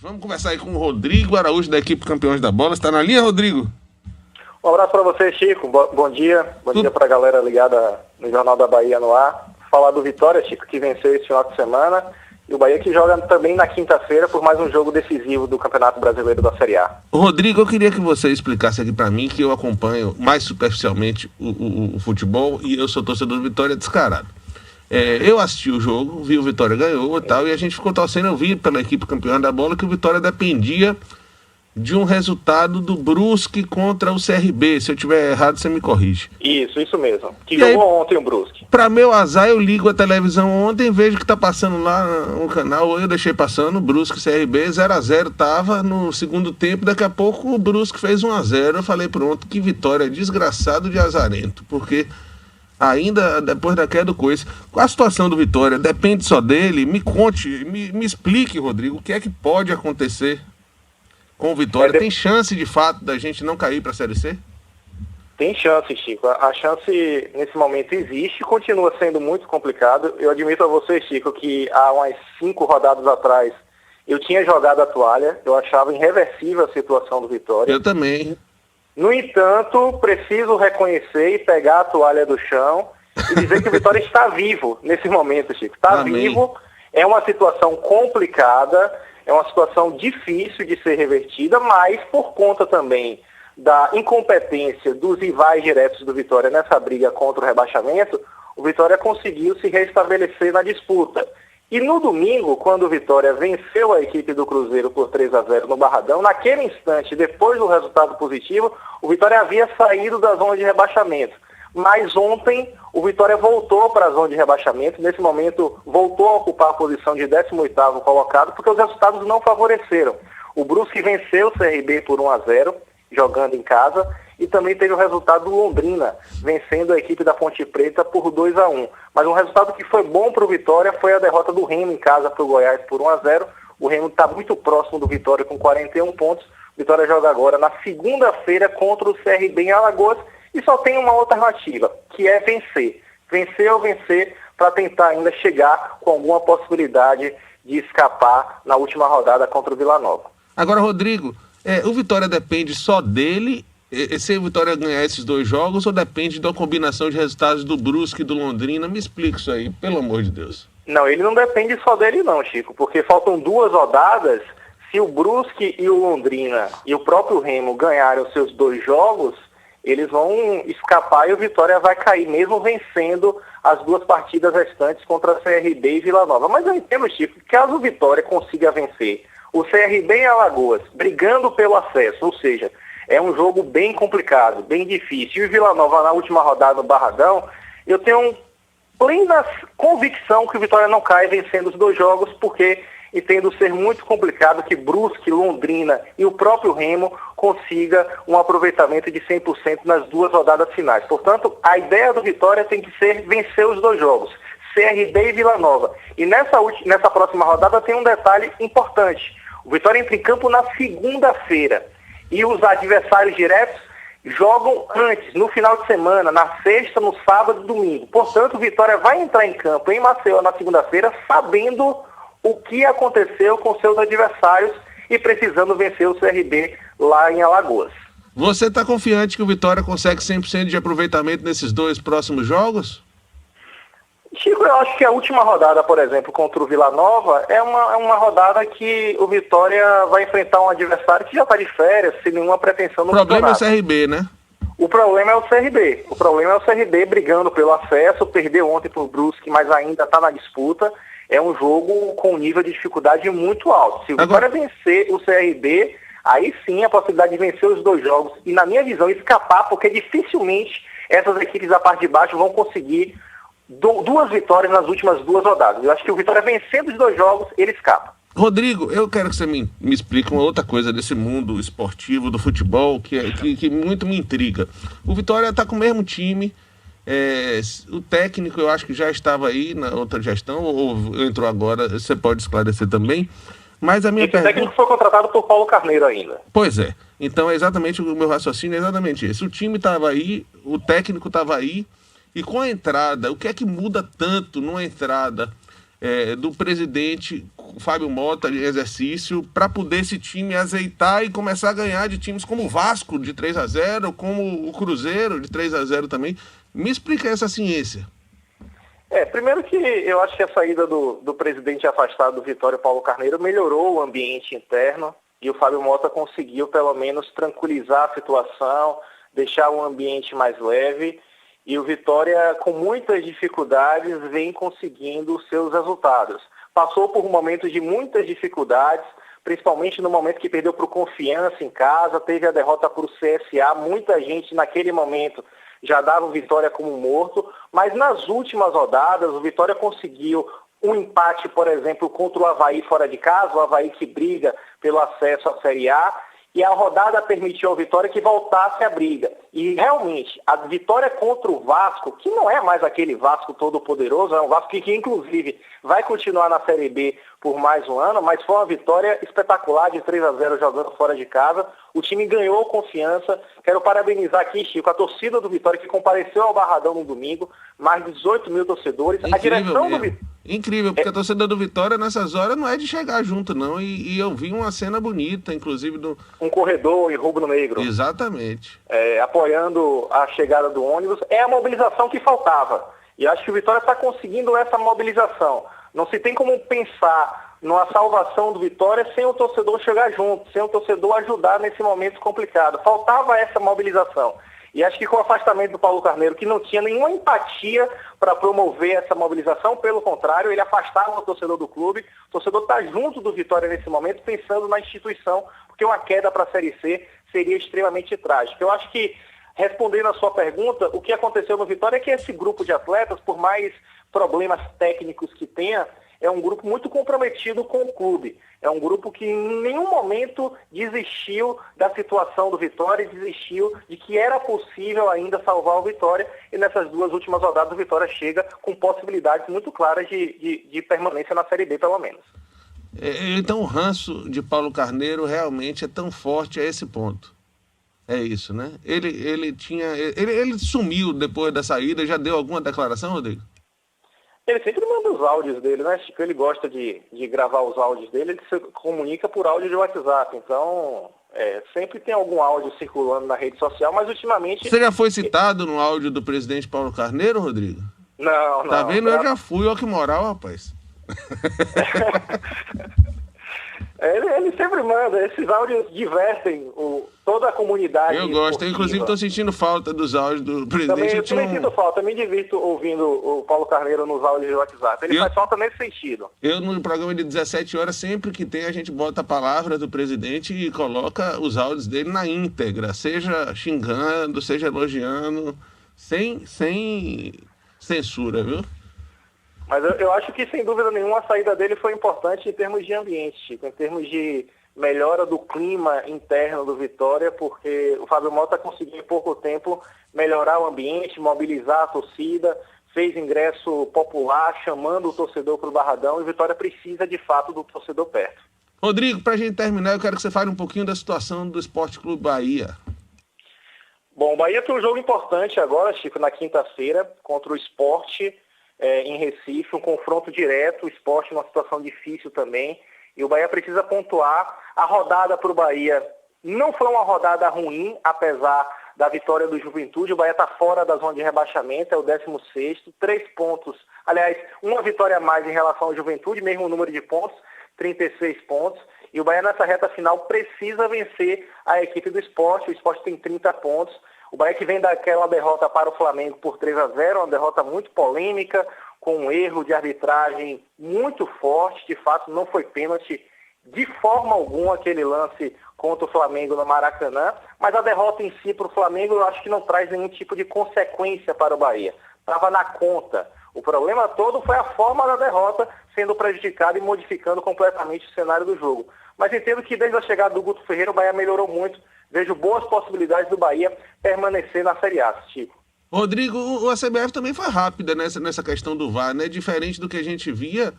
Vamos conversar aí com o Rodrigo Araújo, da equipe Campeões da Bola. Está na linha, Rodrigo? Um abraço para você, Chico. Bom dia. Bom dia para a galera ligada no Jornal da Bahia no ar. Falar do Vitória, Chico, que venceu esse final de semana. E o Bahia que joga também na quinta-feira por mais um jogo decisivo do Campeonato Brasileiro da Série A. Rodrigo, eu queria que você explicasse aqui para mim, que eu acompanho mais superficialmente o futebol e eu sou torcedor do Vitória descarado. Eu assisti o jogo, vi o Vitória ganhou e tal, e a gente ficou torcendo, eu vi pela equipe Campeã da Bola que o Vitória dependia de um resultado do Brusque contra o CRB. Se eu tiver errado, você me corrige. Isso mesmo. Que E jogou aí, ontem o Brusque. Para meu azar, eu ligo a televisão ontem, vejo que tá passando lá no canal, eu deixei passando, Brusque CRB 0-0, tava no segundo tempo, daqui a pouco o Brusque fez 1-0, eu falei, pronto, que vitória, desgraçado de azarento, porque ainda depois da queda do coisa, com a situação do Vitória, depende só dele, me conte, me explique, Rodrigo, o que é que pode acontecer com o Vitória? Tem chance de fato da gente não cair para a Série C? Tem chance, Chico. A chance nesse momento existe e continua sendo muito complicado. Eu admito a você, Chico, que há umas 5 rodadas atrás eu tinha jogado a toalha, eu achava irreversível a situação do Vitória. Eu também. No entanto, preciso reconhecer e pegar a toalha do chão e dizer que o Vitória está vivo nesse momento, Chico. Está vivo, é uma situação complicada, é uma situação difícil de ser revertida, mas por conta também da incompetência dos rivais diretos do Vitória nessa briga contra o rebaixamento, o Vitória conseguiu se restabelecer na disputa. E no domingo, quando o Vitória venceu a equipe do Cruzeiro por 3-0 no Barradão, naquele instante, depois do resultado positivo, o Vitória havia saído da zona de rebaixamento. Mas ontem o Vitória voltou para a zona de rebaixamento, nesse momento voltou a ocupar a posição de 18º colocado, porque os resultados não favoreceram. O Brusque venceu o CRB por 1-0, jogando em casa, e também teve o resultado do Londrina, vencendo a equipe da Ponte Preta por 2-1. Mas um resultado que foi bom para o Vitória foi a derrota do Remo em casa para o Goiás por 1-0. O Remo está muito próximo do Vitória com 41 pontos. O Vitória joga agora na segunda-feira contra o CRB em Alagoas e só tem uma alternativa, que é vencer. Vencer ou vencer para tentar ainda chegar com alguma possibilidade de escapar na última rodada contra o Vila Nova. Agora, Rodrigo, o Vitória depende só dele, se o Vitória ganhar esses 2 jogos, ou depende da combinação de resultados do Brusque e do Londrina? Me explica isso aí, pelo amor de Deus. Não, ele não depende só dele não, Chico, porque faltam 2 rodadas. Se o Brusque e o Londrina e o próprio Remo ganharem os seus 2 jogos, eles vão escapar e o Vitória vai cair, mesmo vencendo as 2 partidas restantes contra a CRB e Vila Nova. Mas eu entendo, Chico, que caso o Vitória consiga vencer o CRB em Alagoas, brigando pelo acesso, ou seja, é um jogo bem complicado, bem difícil. E o Vila Nova na última rodada no Barradão, eu tenho plena convicção que o Vitória não cai vencendo os 2 jogos, porque entendo ser muito complicado que Brusque, Londrina e o próprio Remo consiga um aproveitamento de 100% nas 2 rodadas finais. Portanto, a ideia do Vitória tem que ser vencer os 2 jogos, CRB e Vila Nova. E nessa próxima rodada tem um detalhe importante. O Vitória entra em campo na segunda-feira e os adversários diretos jogam antes, no final de semana, na sexta, no sábado e domingo. Portanto, o Vitória vai entrar em campo em Maceió na segunda-feira sabendo o que aconteceu com seus adversários e precisando vencer o CRB lá em Alagoas. Você está confiante que o Vitória consegue 100% de aproveitamento nesses 2 próximos jogos? Chico, eu acho que a última rodada, por exemplo, contra o Vila Nova, é uma rodada que o Vitória vai enfrentar um adversário que já está de férias, sem nenhuma pretensão no campeonato. O problema é o CRB, né? O problema é o CRB. O problema é o CRB brigando pelo acesso, perdeu ontem por Brusque, mas ainda está na disputa. É um jogo com um nível de dificuldade muito alto. Se o Vitória vencer o CRB, aí sim a possibilidade de vencer os 2 jogos e, na minha visão, escapar, porque dificilmente essas equipes da parte de baixo vão conseguir 2 vitórias nas últimas 2 rodadas. Eu acho que o Vitória vencendo os 2 jogos, ele escapa. Rodrigo, eu quero que você me explique uma outra coisa desse mundo esportivo, do futebol, que muito me intriga. O Vitória está com o mesmo time, o técnico eu acho que já estava aí na outra gestão, ou entrou agora, você pode esclarecer também. Mas a minha pergunta... O técnico foi contratado por Paulo Carneiro ainda. Pois é. Então é exatamente o meu raciocínio, é exatamente esse. O time estava aí, o técnico estava aí, e com a entrada, o que é que muda tanto numa entrada do presidente o Fábio Mota de exercício para poder esse time azeitar e começar a ganhar de times como o Vasco de 3-0, como o Cruzeiro de 3-0 também. Me explica essa ciência. Primeiro que eu acho que a saída do presidente afastado do Vitória, Paulo Carneiro, melhorou o ambiente interno e o Fábio Mota conseguiu pelo menos tranquilizar a situação, deixar o ambiente mais leve, e o Vitória, com muitas dificuldades, vem conseguindo os seus resultados. Passou por momentos de muitas dificuldades, principalmente no momento que perdeu para o Confiança em casa, teve a derrota para o CSA, muita gente naquele momento já dava o Vitória como morto, mas nas últimas rodadas o Vitória conseguiu um empate, por exemplo, contra o Avaí fora de casa, o Avaí que briga pelo acesso à Série A, e a rodada permitiu ao Vitória que voltasse a briga. E realmente, a vitória contra o Vasco, que não é mais aquele Vasco todo poderoso, é um Vasco que inclusive vai continuar na Série B por mais um ano, mas foi uma vitória espetacular de 3-0 jogando fora de casa. O time ganhou confiança. Quero parabenizar aqui, Chico, a torcida do Vitória que compareceu ao Barradão no domingo, mais de 18 mil torcedores. Incrível, a direção do Vitória. Incrível, porque a torcida do Vitória nessas horas não é de chegar junto, não. E eu vi uma cena bonita, inclusive do... Um corredor em rubro-negro. Exatamente. Apoiando a chegada do ônibus. É a mobilização que faltava. E acho que o Vitória está conseguindo essa mobilização. Não se tem como pensar numa salvação do Vitória sem o torcedor chegar junto, sem o torcedor ajudar nesse momento complicado. Faltava essa mobilização. E acho que com o afastamento do Paulo Carneiro, que não tinha nenhuma empatia para promover essa mobilização, pelo contrário, ele afastava o torcedor do clube. O torcedor está junto do Vitória nesse momento, pensando na instituição, porque uma queda para a Série C seria extremamente trágica. Eu acho que, respondendo a sua pergunta, o que aconteceu no Vitória é que esse grupo de atletas, por mais problemas técnicos que tenha, é um grupo muito comprometido com o clube. É um grupo que em nenhum momento desistiu da situação do Vitória e desistiu de que era possível ainda salvar o Vitória. E nessas duas últimas rodadas o Vitória chega com possibilidades muito claras de permanência na Série B, pelo menos. Então o ranço de Paulo Carneiro realmente é tão forte a esse ponto. É isso, né? Ele sumiu depois da saída, já deu alguma declaração, Rodrigo? Ele sempre manda os áudios dele, né, Chico? Ele gosta de gravar os áudios dele, ele se comunica por áudio de WhatsApp. Então, sempre tem algum áudio circulando na rede social, mas ultimamente... Você já foi citado no áudio do presidente Paulo Carneiro, Rodrigo? Não. Tá vendo? Eu já fui, olha que moral, rapaz. Ele sempre manda, esses áudios divertem toda a comunidade. Eu gosto, eu, inclusive estou sentindo falta dos áudios do presidente. Eu também sinto falta, me divirto ouvindo o Paulo Carneiro nos áudios de WhatsApp. Ele faz falta nesse sentido. Eu, no programa de 17 horas, sempre que tem, a gente bota a palavra do presidente e coloca os áudios dele na íntegra, seja xingando, seja elogiando, sem censura, viu? Mas eu acho que, sem dúvida nenhuma, a saída dele foi importante em termos de ambiente, Chico, em termos de melhora do clima interno do Vitória, porque o Fábio Mota conseguiu em pouco tempo melhorar o ambiente, mobilizar a torcida, fez ingresso popular, chamando o torcedor para o Barradão, e o Vitória precisa, de fato, do torcedor perto. Rodrigo, para a gente terminar, eu quero que você fale um pouquinho da situação do Esporte Clube Bahia. Bom, o Bahia tem um jogo importante agora, Chico, na quinta-feira, contra o Sport em Recife, um confronto direto, o Sport numa situação difícil também, e o Bahia precisa pontuar. A rodada para o Bahia não foi uma rodada ruim, apesar da vitória do Juventude. O Bahia está fora da zona de rebaixamento, é o 16º, 3 pontos. Aliás, uma vitória a mais em relação ao Juventude, mesmo número de pontos, 36 pontos. E o Bahia nessa reta final precisa vencer a equipe do Sport. O Sport tem 30 pontos. O Bahia que vem daquela derrota para o Flamengo por 3-0, uma derrota muito polêmica, com um erro de arbitragem muito forte. De fato, não foi pênalti de forma alguma aquele lance contra o Flamengo no Maracanã. Mas a derrota em si para o Flamengo eu acho que não traz nenhum tipo de consequência para o Bahia. Estava na conta. O problema todo foi a forma da derrota sendo prejudicada e modificando completamente o cenário do jogo. Mas entendo que desde a chegada do Guto Ferreira o Bahia melhorou muito. Vejo boas possibilidades do Bahia permanecer na Série A, Chico. Rodrigo, a CBF também foi rápida nessa questão do VAR, né? Diferente do que a gente via,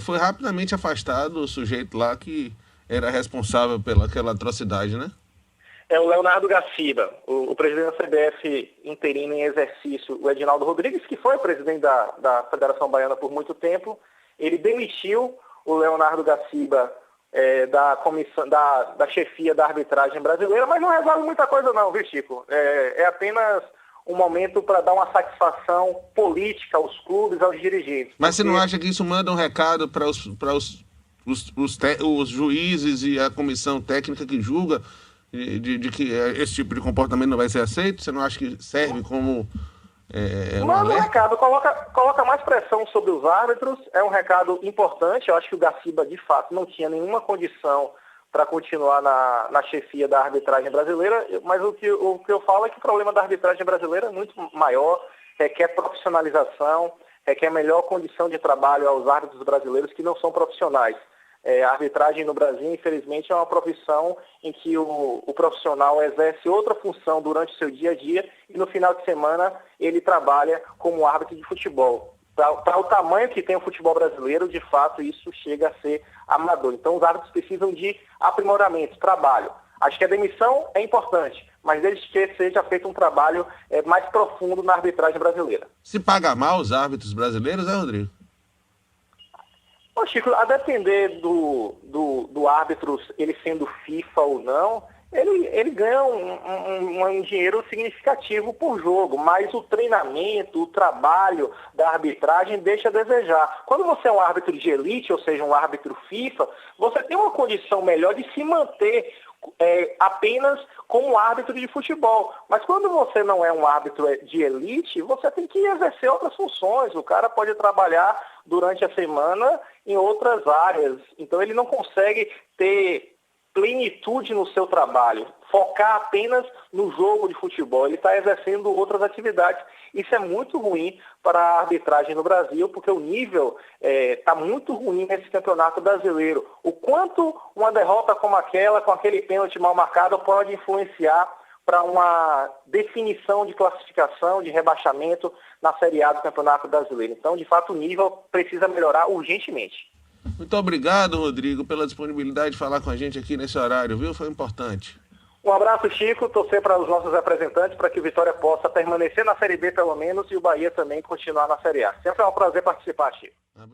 foi rapidamente afastado o sujeito lá que era responsável pelaquela atrocidade, né? É o Leonardo Gaciba, o presidente da CBF interino em exercício, o Edinaldo Rodrigues, que foi presidente da Federação Baiana por muito tempo. Ele demitiu o Leonardo Gaciba da comissão, da chefia da arbitragem brasileira, mas não resolve muita coisa não, viu, Chico? É apenas um momento para dar uma satisfação política aos clubes, aos dirigentes. Mas você não acha que isso manda um recado para os juízes e a comissão técnica que julga de que esse tipo de comportamento não vai ser aceito? Você não acha que serve como manda um recado, coloca mais pressão sobre os árbitros, é um recado importante. Eu acho que o Gaciba, de fato, não tinha nenhuma condição para continuar na chefia da arbitragem brasileira, mas o que eu falo é que o problema da arbitragem brasileira é muito maior, requer profissionalização, requer melhor condição de trabalho aos árbitros brasileiros que não são profissionais. A arbitragem no Brasil, infelizmente, é uma profissão em que o profissional exerce outra função durante o seu dia a dia e no final de semana ele trabalha como árbitro de futebol. Para o tamanho que tem o futebol brasileiro, de fato, isso chega a ser amador. Então, os árbitros precisam de aprimoramento, trabalho. Acho que a demissão é importante, mas desde que seja feito um trabalho mais profundo na arbitragem brasileira. Se paga mal os árbitros brasileiros, Rodrigo? Ô, Chico, a depender do árbitro, ele sendo FIFA ou não, ele ganha um dinheiro significativo por jogo, mas o treinamento, o trabalho da arbitragem deixa a desejar. Quando você é um árbitro de elite, ou seja, um árbitro FIFA, você tem uma condição melhor de se manter apenas como árbitro de futebol. Mas quando você não é um árbitro de elite, você tem que exercer outras funções. O cara pode trabalhar durante a semana em outras áreas. Então ele não consegue ter plenitude no seu trabalho, focar apenas no jogo de futebol. Ele está exercendo outras atividades. Isso é muito ruim para a arbitragem no Brasil, porque o nível está muito ruim nesse campeonato brasileiro. O quanto uma derrota como aquela, com aquele pênalti mal marcado, pode influenciar para uma definição de classificação, de rebaixamento na Série A do Campeonato Brasileiro. Então, de fato, o nível precisa melhorar urgentemente. Muito obrigado, Rodrigo, pela disponibilidade de falar com a gente aqui nesse horário, viu? Foi importante. Um abraço, Chico. Torcer para os nossos representantes para que o Vitória possa permanecer na Série B, pelo menos, e o Bahia também continuar na Série A. Sempre é um prazer participar, Chico.